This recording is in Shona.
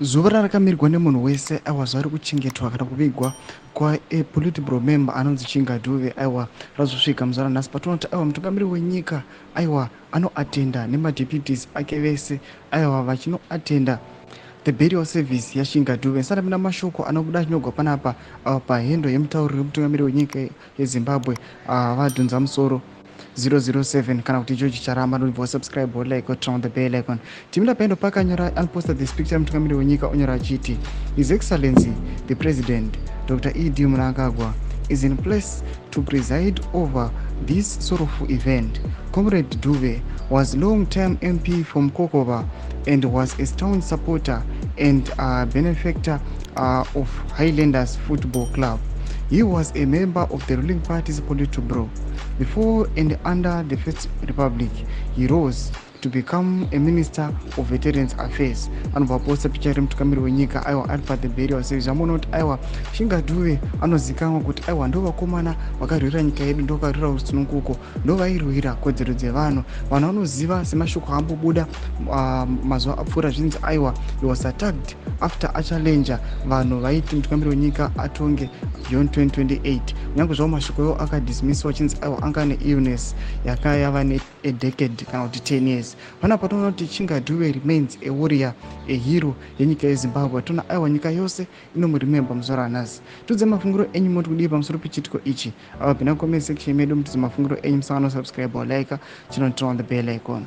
Zuva rakamirwa nemunhu wese aiwa zuva rekuchengetwa kana kuvigwa kwapolitbro member anonzi Chinga Dube aiwa razosvika muzuva ranhasi patinoti aiwa mutungamiri wenyika aiwa anoatenda nemadeputies ake vese aiwa vachinoatenda the burial service yaChinga Dube. Sara mina mashoko anobuda achinogwa panapa pahendo yemutauriri wemutungamiri wenyika yeZimbabwe vadhunza musoro 007 kana kuti George Charamba. Don't forget subscribe or like or turn on the bell icon. Timila pendo pakanyora posted this picture mutungamiri wenyika onyora achiti His Excellency the President Dr. E.D. Mnangagwa is in place to preside over this sorrowful event. Comrade Dube was long-term MP from Kokova and was a staunch supporter and benefactor of Highlanders Football Club. He was a member of the ruling party's Politburo. Before and under the First Republic, he rose to become a Minister of Veterans Affairs. Anovaposta picha iri mutungamiri wenyika aiwa ari the burial service. Zvamuona kuti aiwa Chinga Dube anozikanwa kuti aiwa ndovakomana vakarwira nyika yedu, ndovakarwira rusununguko, ndovairwira kodzero dzevanhu. Vanhu vanoziva semashoko aambobuda mazuva apfuura zvinzi aiwa he was attacked after achallenja vanhu vaiti mutungamiri wenyika atonge beyond 2028. Nyange zvavo mashoko iwo akadismisswa achinzi aiwa anga neillness yakayava nedecade kana kuti 10 years. Panapa tinoona kuti Chinga Dube remains a warrior, a hero yenyika yeZimbabwe. Tona aiwa nyika yose inomuremember muzuva ranhasi. Tudze mafungiro enyu moti kudii pamusoro pechitiko ichi pinda comment section medu mutudze mafungiro enyu, musangano subscribe or like channel, turn on the bell icon.